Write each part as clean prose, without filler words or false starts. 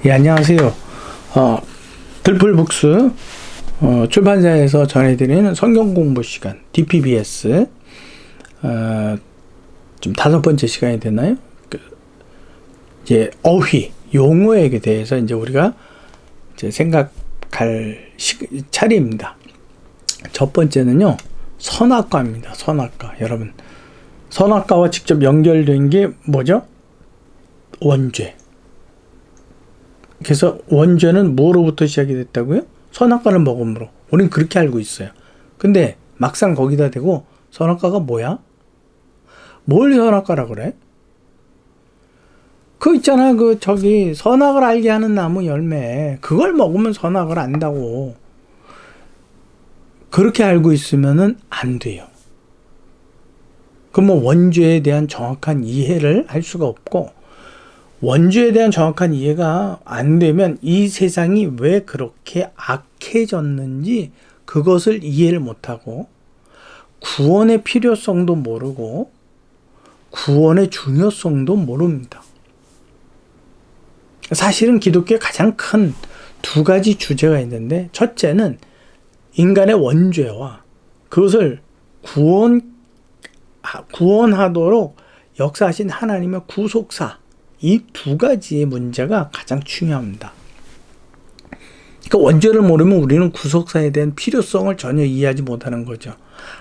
예, 안녕하세요. 들풀북스 출판사에서 전해드리는 성경 공부 시간 DPBS 좀 5번째 시간이 됐나요? 이제 어휘 용어에 대해서 이제 우리가 이제 생각할 차례입니다. 첫 번째는요, 선악과입니다. 선악과. 여러분, 선악과와 직접 연결된 게 뭐죠? 원죄. 그래서 원죄는 뭐로부터 시작이 됐다고요? 선악과를 먹음으로. 우리는 그렇게 알고 있어요. 근데 막상 거기다 대고 선악과가 뭐야? 뭘 선악과라 그래? 그 있잖아, 선악을 알게 하는 나무 열매. 그걸 먹으면 선악을 안다고. 그렇게 알고 있으면은 안 돼요. 그럼 원죄에 대한 정확한 이해를 할 수가 없고, 원죄에 대한 정확한 이해가 안 되면 이 세상이 왜 그렇게 악해졌는지 그것을 이해를 못하고, 구원의 필요성도 모르고 구원의 중요성도 모릅니다. 사실은 기독교의 가장 큰 2가지 주제가 있는데, 첫째는 인간의 원죄와 그것을 구원하도록 역사하신 하나님의 구속사, 이 2가지의 문제가 가장 중요합니다. 그러니까 원죄를 모르면 우리는 구속사에 대한 필요성을 전혀 이해하지 못하는 거죠.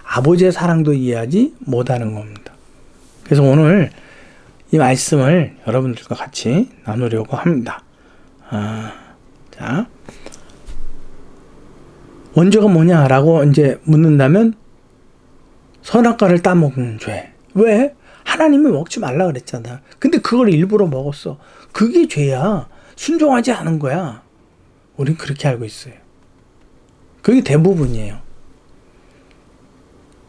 아버지의 사랑도 이해하지 못하는 겁니다. 그래서 오늘 이 말씀을 여러분들과 같이 나누려고 합니다. 자, 원죄가 뭐냐라고 이제 묻는다면, 선악과를 따먹는 죄. 왜? 하나님이 먹지 말라 그랬잖아. 근데 그걸 일부러 먹었어. 그게 죄야. 순종하지 않은 거야. 우린 그렇게 알고 있어요. 그게 대부분이에요.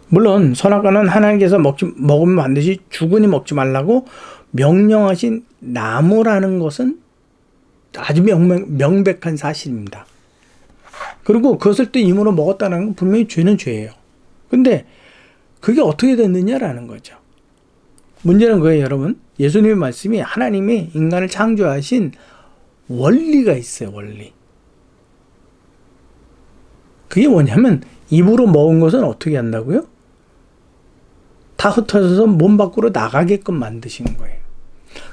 물론 선악과는 하나님께서 먹으면 반드시 죽으니 먹지 말라고 명령하신 나무라는 것은 아주 명백한 사실입니다. 그리고 그것을 또 임으로 먹었다는 건 분명히 죄는 죄예요. 근데 그게 어떻게 됐느냐라는 거죠. 문제는 그거예요, 여러분. 예수님의 말씀이 하나님이 인간을 창조하신 원리가 있어요, 원리. 그게 뭐냐면, 입으로 먹은 것은 어떻게 한다고요? 다 흩어져서 몸 밖으로 나가게끔 만드신 거예요.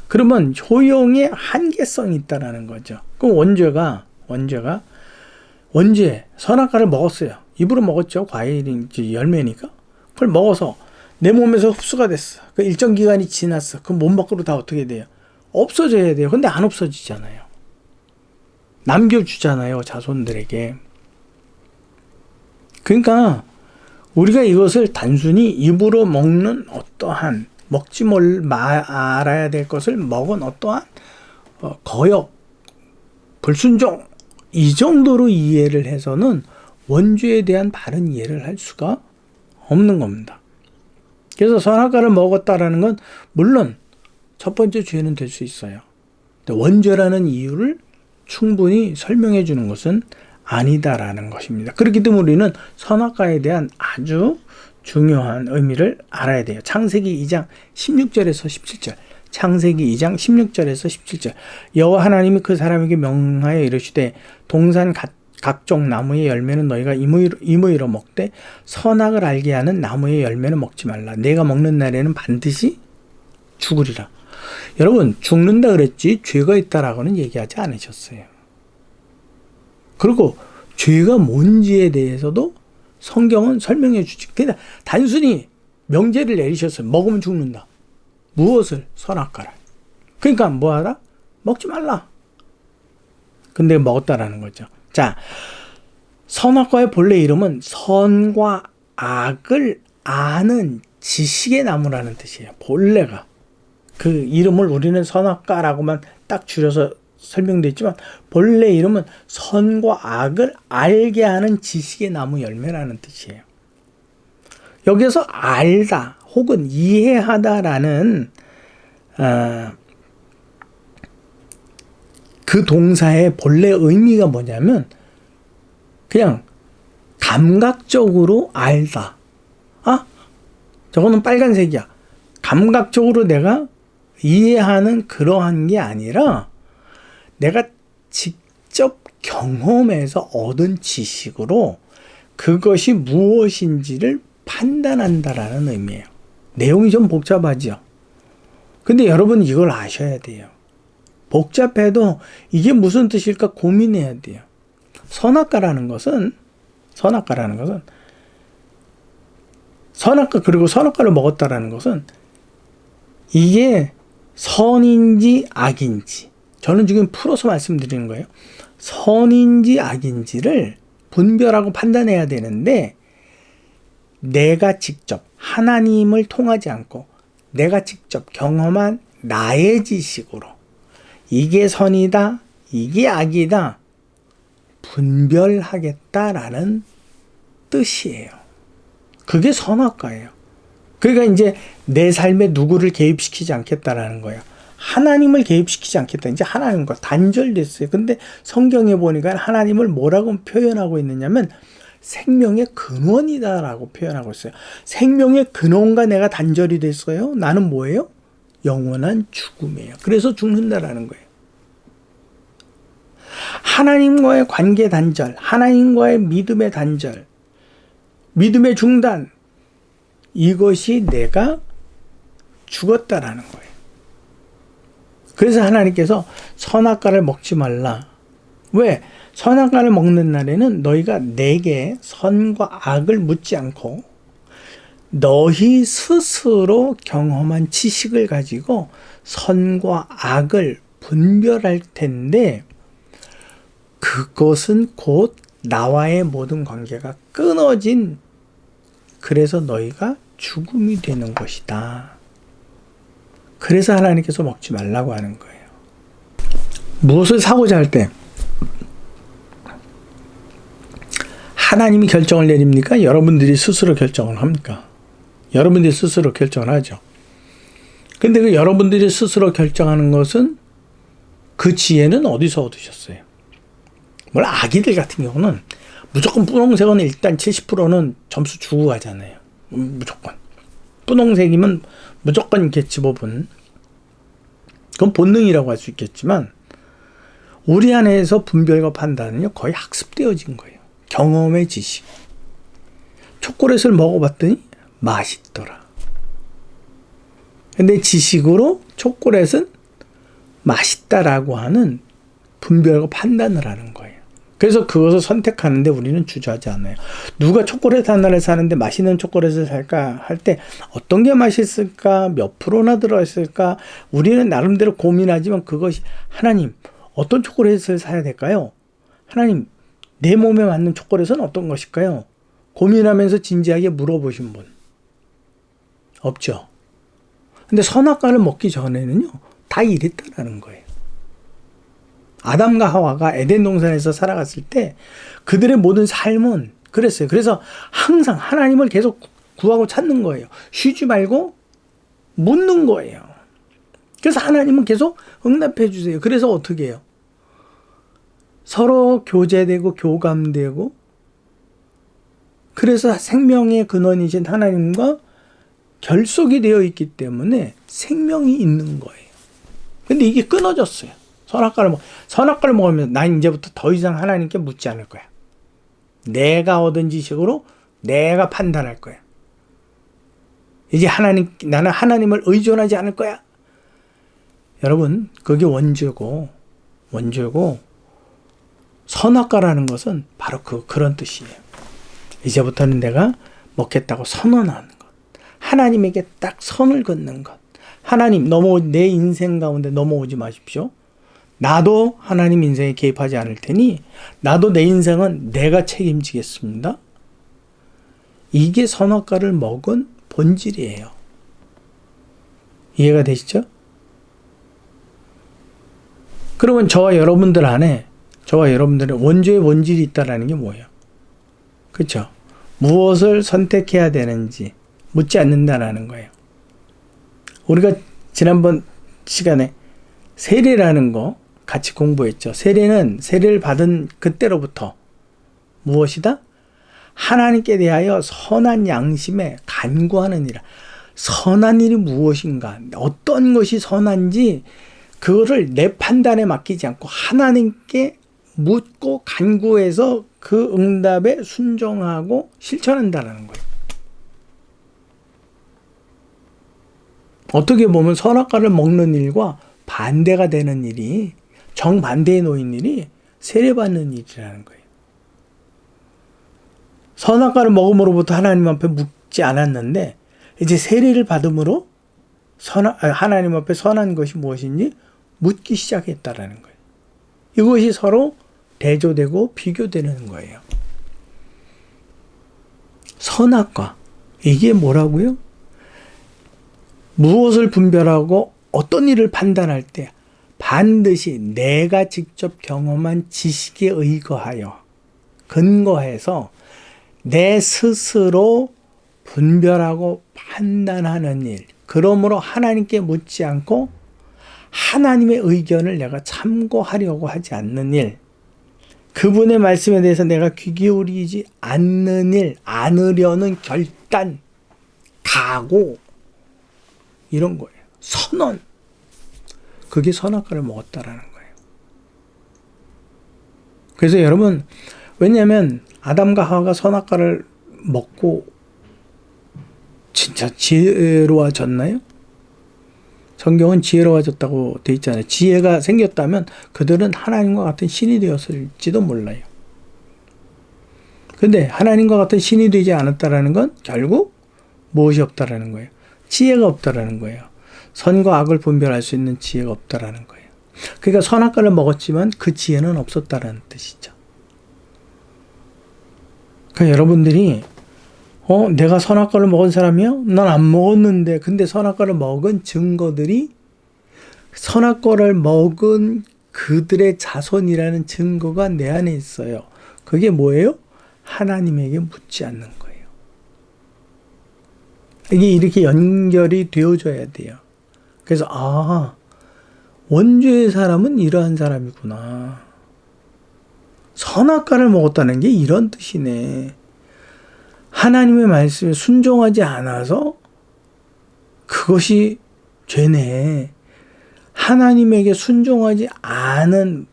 그러면 효용의 한계성이 있다라는 거죠. 그럼 원죄, 선악과를 먹었어요. 입으로 먹었죠. 과일인지 열매니까. 그걸 먹어서 내 몸에서 흡수가 됐어. 그 일정 기간이 지났어. 그럼 몸 밖으로 다 어떻게 돼요? 없어져야 돼요. 근데 안 없어지잖아요. 남겨주잖아요, 자손들에게. 그러니까 우리가 이것을 단순히 입으로 먹는 어떠한, 먹지 말아야 될 것을 먹은 어떠한 거역, 불순종, 이 정도로 이해를 해서는 원죄에 대한 바른 이해를 할 수가 없는 겁니다. 그래서 선악과를 먹었다라는 건 물론 첫 번째 죄는 될 수 있어요. 근데 원죄라는 이유를 충분히 설명해 주는 것은 아니다라는 것입니다. 그렇기 때문에 우리는 선악과에 대한 아주 중요한 의미를 알아야 돼요. 창세기 2장 16절에서 17절. 창세기 2장 16절에서 17절. 여호와 하나님이 그 사람에게 명하여 이르시되, 동산 각종 나무의 열매는 너희가 임의로 먹되 선악을 알게 하는 나무의 열매는 먹지 말라. 내가 먹는 날에는 반드시 죽으리라. 여러분, 죽는다 그랬지 죄가 있다라고는 얘기하지 않으셨어요. 그리고 죄가 뭔지에 대해서도 성경은 설명해 주지. 그냥 단순히 명제를 내리셨어요. 먹으면 죽는다. 무엇을? 선악과를. 그러니까 뭐하라? 먹지 말라. 근데 먹었다라는 거죠. 자, 선악과의 본래 이름은 선과 악을 아는 지식의 나무라는 뜻이에요. 본래가. 그 이름을 우리는 선악과라고만 딱 줄여서 설명되어 있지만, 본래 이름은 선과 악을 알게 하는 지식의 나무 열매라는 뜻이에요. 여기서 알다 혹은 이해하다라는 그 동사의 본래 의미가 뭐냐면, 그냥 감각적으로 알다. 저거는 빨간색이야. 감각적으로 내가 이해하는 그러한 게 아니라, 내가 직접 경험해서 얻은 지식으로 그것이 무엇인지를 판단한다라는 의미예요. 내용이 좀 복잡하죠. 근데 여러분 이걸 아셔야 돼요. 복잡해도 이게 무슨 뜻일까 고민해야 돼요. 선악과라는 것은 선악과, 그리고 선악과를 먹었다라는 것은 이게 선인지 악인지, 저는 지금 풀어서 말씀드리는 거예요. 선인지 악인지를 분별하고 판단해야 되는데, 내가 직접 하나님을 통하지 않고 내가 직접 경험한 나의 지식으로 이게 선이다, 이게 악이다 분별하겠다라는 뜻이에요. 그게 선악과예요. 그러니까 이제 내 삶에 누구를 개입시키지 않겠다라는 거예요. 하나님을 개입시키지 않겠다. 이제 하나님과 단절됐어요. 근데 성경에 보니까 하나님을 뭐라고 표현하고 있느냐면 생명의 근원이다라고 표현하고 있어요. 생명의 근원과 내가 단절이 됐어요. 나는 뭐예요? 영원한 죽음이에요. 그래서 죽는다라는 거예요. 하나님과의 관계 단절, 하나님과의 믿음의 단절, 믿음의 중단, 이것이 내가 죽었다라는 거예요. 그래서 하나님께서 선악과를 먹지 말라. 왜? 선악과를 먹는 날에는 너희가 내게 선과 악을 묻지 않고 너희 스스로 경험한 지식을 가지고 선과 악을 분별할 텐데, 그것은 곧 나와의 모든 관계가 끊어진, 그래서 너희가 죽음이 되는 것이다. 그래서 하나님께서 먹지 말라고 하는 거예요. 무엇을 사고자 할 때 하나님이 결정을 내립니까? 여러분들이 스스로 결정을 합니까? 여러분들이 스스로 결정을 하죠. 근데 그 여러분들이 스스로 결정하는 것은 그 지혜는 어디서 얻으셨어요? 물론 아기들 같은 경우는 무조건 분홍색은 일단 70%는 점수 주고 가잖아요. 무조건. 분홍색이면 무조건 이렇게 집어본. 그건 본능이라고 할 수 있겠지만 우리 안에서 분별과 판단은요 거의 학습되어진 거예요. 경험의 지식. 초콜릿을 먹어봤더니 맛있더라. 근데 지식으로 초콜릿은 맛있다라고 하는 분별과 판단을 하는 거예요. 그래서 그것을 선택하는데 우리는 주저하지 않아요. 누가 초콜릿 하나를 사는데 맛있는 초콜릿을 살까 할 때 어떤 게 맛있을까? 몇 프로나 들어있을까? 우리는 나름대로 고민하지만 그것이 하나님 어떤 초콜릿을 사야 될까요? 하나님 내 몸에 맞는 초콜릿은 어떤 것일까요? 고민하면서 진지하게 물어보신 분 없죠. 근데 선악과를 먹기 전에는요 다 이랬다라는 거예요. 아담과 하와가 에덴 동산에서 살아갔을 때 그들의 모든 삶은 그랬어요. 그래서 항상 하나님을 계속 구하고 찾는 거예요. 쉬지 말고 묻는 거예요. 그래서 하나님은 계속 응답해 주세요. 그래서 어떻게 해요? 서로 교제되고 교감되고, 그래서 생명의 근원이신 하나님과 결속이 되어 있기 때문에 생명이 있는 거예요. 근데 이게 끊어졌어요. 선악과를 먹으면 난 이제부터 더 이상 하나님께 묻지 않을 거야. 내가 얻은 지식으로 내가 판단할 거야. 이제 나는 하나님을 의존하지 않을 거야. 여러분, 그게 원죄고 선악과라는 것은 바로 그런 뜻이에요. 이제부터는 내가 먹겠다고 선언하는 것. 하나님에게 딱 선을 긋는 것. 하나님, 내 인생 가운데 넘어오지 마십시오. 나도 하나님 인생에 개입하지 않을 테니 나도 내 인생은 내가 책임지겠습니다. 이게 선악과를 먹은 본질이에요. 이해가 되시죠? 그러면 저와 여러분들의 원죄의 본질이 있다라는 게 뭐예요? 그렇죠? 무엇을 선택해야 되는지 묻지 않는다라는 거예요. 우리가 지난번 시간에 세례라는 거 같이 공부했죠. 세례를 받은 그때로부터 무엇이다? 하나님께 대하여 선한 양심에 간구하는 일. 선한 일이 무엇인가? 어떤 것이 선한지 그거를 내 판단에 맡기지 않고 하나님께 묻고 간구해서 그 응답에 순종하고 실천한다는 거예요. 어떻게 보면 선악과를 먹는 일과 반대가 되는 일이, 정반대에 놓인 일이 세례받는 일이라는 거예요. 선악과를 먹음으로부터 하나님 앞에 묻지 않았는데 이제 세례를 받음으로 하나님 앞에 선한 것이 무엇인지 묻기 시작했다라는 거예요. 이것이 서로 대조되고 비교되는 거예요. 선악과, 이게 뭐라고요? 무엇을 분별하고 어떤 일을 판단할 때 반드시 내가 직접 경험한 지식에 근거해서 내 스스로 분별하고 판단하는 일, 그러므로 하나님께 묻지 않고 하나님의 의견을 내가 참고하려고 하지 않는 일, 그분의 말씀에 대해서 내가 귀 기울이지 않는 일, 않으려는 결단, 각오, 이런 거예요. 선언. 그게 선악과를 먹었다라는 거예요. 그래서 여러분, 왜냐하면 아담과 하와가 선악과를 먹고 진짜 지혜로워졌나요? 성경은 지혜로워졌다고 돼 있잖아요. 지혜가 생겼다면 그들은 하나님과 같은 신이 되었을지도 몰라요. 근데 하나님과 같은 신이 되지 않았다라는 건 결국 무엇이 없다라는 거예요? 지혜가 없다라는 거예요. 선과 악을 분별할 수 있는 지혜가 없다라는 거예요. 그러니까 선악과를 먹었지만 그 지혜는 없었다라는 뜻이죠. 그러니까 여러분들이 내가 선악과를 먹은 사람이요? 난 안 먹었는데. 근데 선악과를 먹은 증거들이 선악과를 먹은 그들의 자손이라는 증거가 내 안에 있어요. 그게 뭐예요? 하나님에게 묻지 않는 거예요. 이게 이렇게 연결이 되어져야 돼요. 그래서 원죄의 사람은 이러한 사람이구나. 선악과를 먹었다는 게 이런 뜻이네. 하나님의 말씀에 순종하지 않아서 그것이 죄네. 하나님에게 순종하지 않은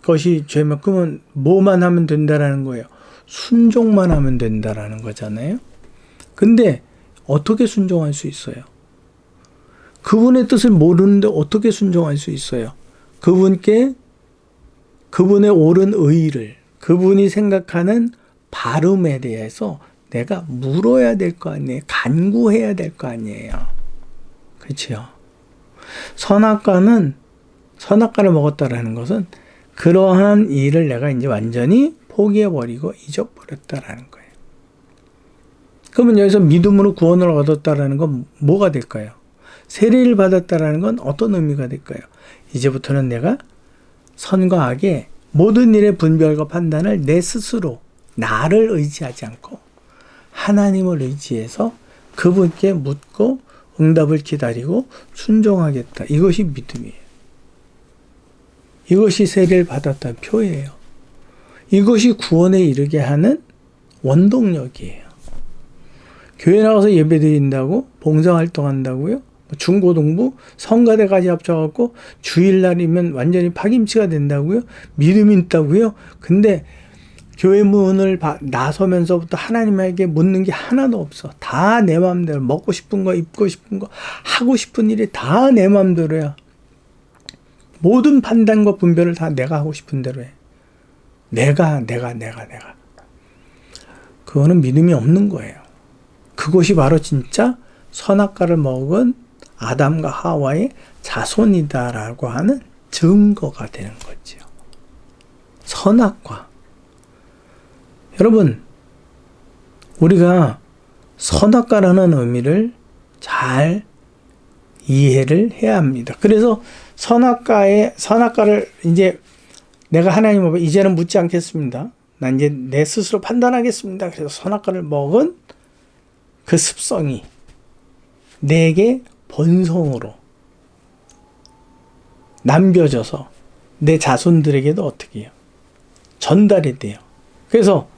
것이 죄면 그러면 뭐만 하면 된다라는 거예요? 순종만 하면 된다라는 거잖아요. 근데 어떻게 순종할 수 있어요? 그분의 뜻을 모르는데 어떻게 순종할 수 있어요? 그분께 그분의 옳은 의의를, 그분이 생각하는 바름에 대해서 내가 물어야 될 거 아니에요. 간구해야 될 거 아니에요. 그렇죠? 선악과를 먹었다라는 것은 그러한 일을 내가 이제 완전히 포기해버리고 잊어버렸다라는 거예요. 그러면 여기서 믿음으로 구원을 얻었다라는 건 뭐가 될까요? 세례를 받았다라는 건 어떤 의미가 될까요? 이제부터는 내가 선과 악의 모든 일의 분별과 판단을 내 스스로, 나를 의지하지 않고 하나님을 의지해서 그분께 묻고 응답을 기다리고 순종하겠다. 이것이 믿음이에요. 이것이 세례를 받았다는 표예요. 이것이 구원에 이르게 하는 원동력이에요. 교회 나가서 예배 드린다고? 봉사활동한다고요? 중고등부, 성가대까지 합쳐갖고 주일날이면 완전히 파김치가 된다고요? 믿음이 있다고요? 근데 교회 문을 나서면서부터 하나님에게 묻는 게 하나도 없어. 다 내 마음대로. 먹고 싶은 거, 입고 싶은 거, 하고 싶은 일이 다 내 마음대로야. 모든 판단과 분별을 다 내가 하고 싶은 대로 해. 내가. 그거는 믿음이 없는 거예요. 그것이 바로 진짜 선악과를 먹은 아담과 하와의 자손이다라고 하는 증거가 되는 거죠. 선악과. 여러분, 우리가 선악과라는 의미를 잘 이해를 해야 합니다. 그래서 선악과를 이제 내가 하나님 앞에 이제는 묻지 않겠습니다. 난 이제 내 스스로 판단하겠습니다. 그래서 선악과를 먹은 그 습성이 내게 본성으로 남겨져서 내 자손들에게도 어떻게 해요? 전달이 돼요. 그래서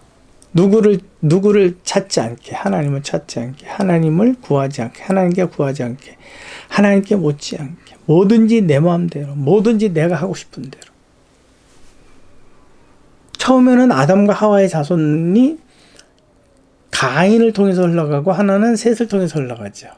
누구를 찾지 않게, 하나님을 찾지 않게, 하나님을 구하지 않게, 하나님께 구하지 않게, 하나님께 못지않게 뭐든지 내 마음대로, 뭐든지 내가 하고 싶은 대로. 처음에는 아담과 하와의 자손이 가인을 통해서 흘러가고 하나는 셋을 통해서 흘러가죠.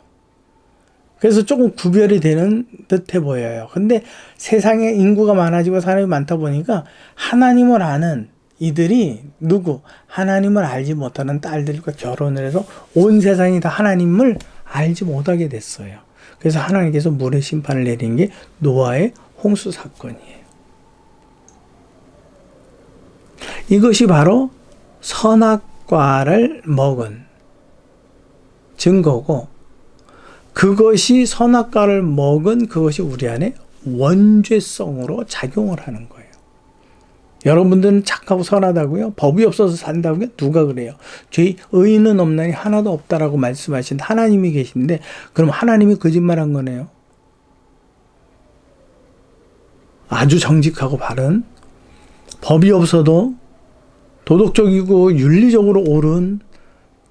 그래서 조금 구별이 되는 듯해 보여요. 근데 세상에 인구가 많아지고 사람이 많다 보니까 하나님을 아는 이들이 누구? 하나님을 알지 못하는 딸들과 결혼을 해서 온 세상이 다 하나님을 알지 못하게 됐어요. 그래서 하나님께서 물의 심판을 내린 게 노아의 홍수 사건이에요. 이것이 바로 선악과를 먹은 증거고, 그것이 선악과를 먹은 그것이 우리 안에 원죄성으로 작용을 하는 거예요. 여러분들은 착하고 선하다고요? 법이 없어서 산다고요? 누가 그래요? 죄의 의인은 없나니 하나도 없다라고 말씀하신 하나님이 계신데, 그럼 하나님이 거짓말한 거네요. 아주 정직하고 바른, 법이 없어도 도덕적이고 윤리적으로 옳은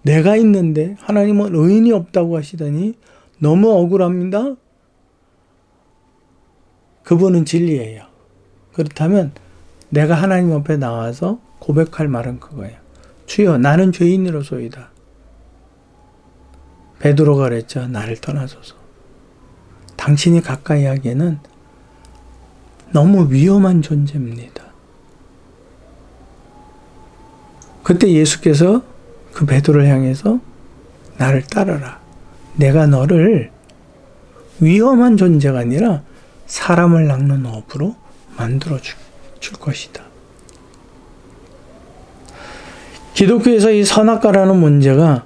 내가 있는데 하나님은 의인이 없다고 하시더니 너무 억울합니다. 그분은 진리예요. 그렇다면 내가 하나님 앞에 나와서 고백할 말은 그거예요. 주여, 나는 죄인으로소이다. 베드로가 그랬죠. 나를 떠나소서. 당신이 가까이 하기에는 너무 위험한 존재입니다. 그때 예수께서 그 베드로를 향해서 나를 따르라. 내가 너를 위험한 존재가 아니라 사람을 낚는 어부로 만들어 줄 것이다. 기독교에서 이 선악과라는 문제가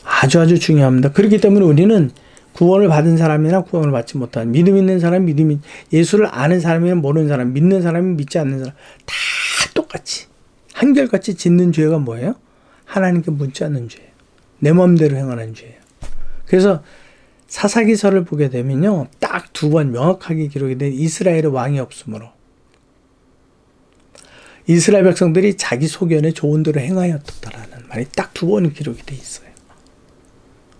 아주 중요합니다. 그렇기 때문에 우리는 구원을 받은 사람이나 구원을 받지 못한, 믿음 있는 사람, 예수를 아는 사람이나 모르는 사람, 믿는 사람이 믿지 않는 사람 다 똑같이 한결같이 짓는 죄가 뭐예요? 하나님께 묻지 않는 죄예요. 내 마음대로 행하는 죄예요. 그래서 사사기서를 보게 되면요, 딱 두 번 명확하게 기록이 된 이스라엘의 왕이 없으므로 이스라엘 백성들이 자기 소견에 좋은 대로 행하였다라는 말이 딱 두 번 기록이 돼 있어요.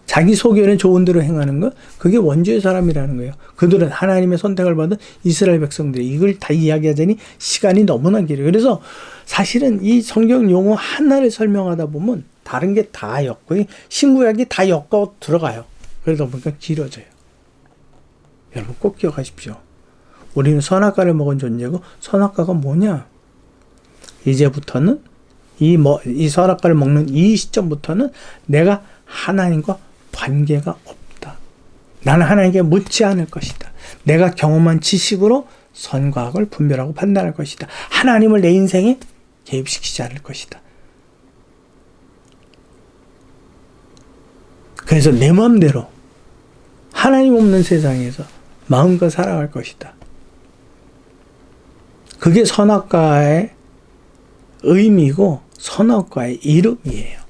자기 소견에 좋은 대로 행하는 것, 그게 원죄의 사람이라는 거예요. 그들은 하나님의 선택을 받은 이스라엘 백성들이, 이걸 다 이야기하자니 시간이 너무나 길어요. 그래서 사실은 이 성경 용어 하나를 설명하다 보면 다른 게 다 엮고 신구약이 다 엮어 들어가요. 그러다 보니까 길어져요. 여러분 꼭 기억하십시오. 우리는 선악과를 먹은 존재고, 선악과가 뭐냐? 이제부터는 이 선악과를 먹는 이 시점부터는 내가 하나님과 관계가 없다. 나는 하나님께 묻지 않을 것이다. 내가 경험한 지식으로 선과 악을 분별하고 판단할 것이다. 하나님을 내 인생에 개입시키지 않을 것이다. 그래서 내 마음대로 하나님 없는 세상에서 마음껏 살아갈 것이다. 그게 선악과의 의미고 선악과의 이름이에요.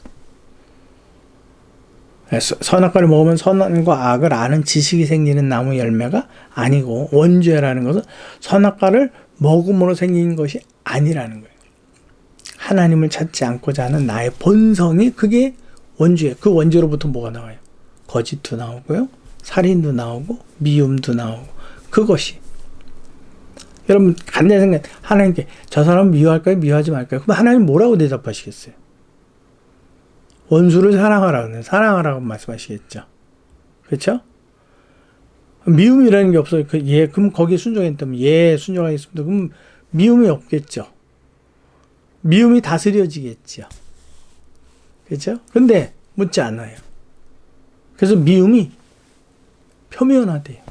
선악과를 먹으면 선과 악을 아는 지식이 생기는 나무 열매가 아니고, 원죄라는 것은 선악과를 먹음으로 생긴 것이 아니라는 거예요. 하나님을 찾지 않고자 하는 나의 본성이 그게 원죄예요. 그 원죄로부터 뭐가 나와요? 거짓도 나오고요, 살인도 나오고, 미움도 나오고. 그것이 여러분 간단히 생각해. 하나님께 저 사람 미워할까요? 미워하지 말까요? 그럼 하나님 뭐라고 대답하시겠어요? 원수를 사랑하라고, 사랑하라고 말씀하시겠죠. 그렇죠? 미움이라는 게 없어요. 그럼 거기에 순종했다면, 순종하겠습니다. 그럼 미움이 없겠죠. 미움이 다스려지겠죠. 그렇죠? 근데 묻지 않아요. 그래서 미움이 표면화돼요.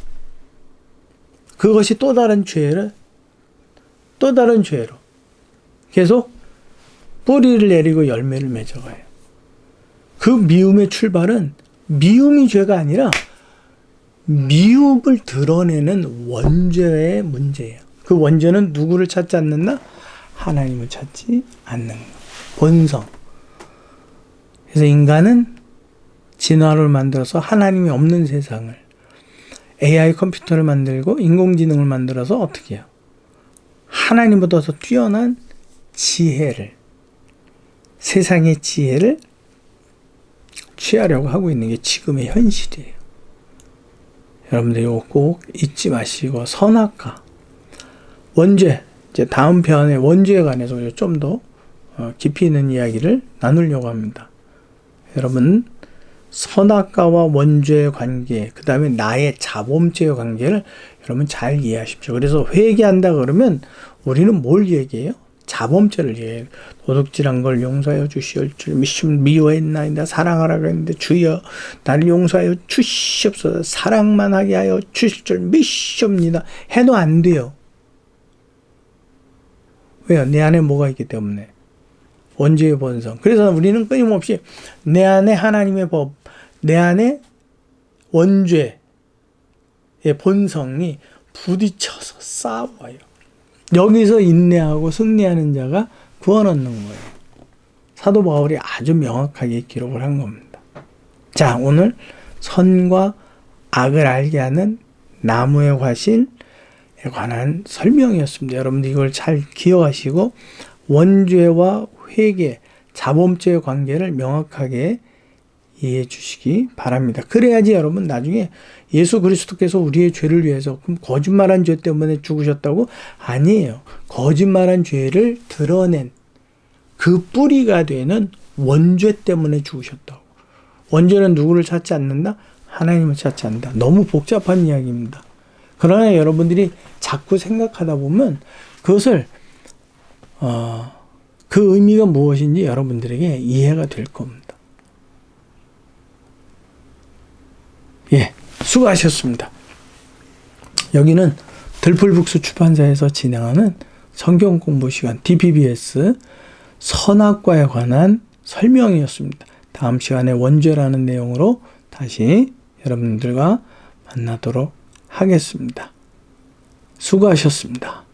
그것이 또 다른 죄로 계속 뿌리를 내리고 열매를 맺어가요. 그 미움의 출발은 미움이 죄가 아니라 미움을 드러내는 원죄의 문제예요. 그 원죄는 누구를 찾지 않는다? 하나님을 찾지 않는 것. 본성. 그래서 인간은 진화를 만들어서 하나님이 없는 세상을, AI 컴퓨터를 만들고 인공지능을 만들어서 어떻게 해요? 하나님보다 더 뛰어난 지혜를, 세상의 지혜를 취하려고 하고 있는 게 지금의 현실이에요. 여러분들 이거 꼭 잊지 마시고, 선악과 원죄, 이제 다음 편의 원죄에 관해서 좀 더 깊이 있는 이야기를 나누려고 합니다. 여러분, 선악과와 원죄의 관계, 그 다음에 나의 자범죄의 관계를 여러분 잘 이해하십시오. 그래서 회개한다 그러면 우리는 뭘 얘기해요? 자범죄를 얘기해요. 도둑질한 걸 용서하여 주시올 줄 미워했나이다. 사랑하라고 했는데 주여 나를 용서하여 주시옵소서. 사랑만 하게 하여 주실 줄 믿습니다. 해도 안 돼요. 왜요? 내 안에 뭐가 있기 때문에. 원죄의 본성. 그래서 우리는 끊임없이 내 안에 하나님의 법, 내 안에 원죄의 본성이 부딪혀서 싸워요. 여기서 인내하고 승리하는 자가 구원 얻는 거예요. 사도 바울이 아주 명확하게 기록을 한 겁니다. 자, 오늘 선과 악을 알게 하는 나무의 과실에 관한 설명이었습니다. 여러분들 이걸 잘 기억하시고 원죄와 회개, 자범죄의 관계를 명확하게 이해해 주시기 바랍니다. 그래야지 여러분 나중에 예수 그리스도께서 우리의 죄를 위해서, 그럼 거짓말한 죄 때문에 죽으셨다고? 아니에요. 거짓말한 죄를 드러낸 그 뿌리가 되는 원죄 때문에 죽으셨다고. 원죄는 누구를 찾지 않는다? 하나님을 찾지 않는다. 너무 복잡한 이야기입니다. 그러나 여러분들이 자꾸 생각하다 보면 그것을 그 의미가 무엇인지 여러분들에게 이해가 될 겁니다. 예, 수고하셨습니다. 여기는 들풀북스 출판사에서 진행하는 성경 공부 시간 DPBS 선악과에 관한 설명이었습니다. 다음 시간에 원죄라는 내용으로 다시 여러분들과 만나도록 하겠습니다. 수고하셨습니다.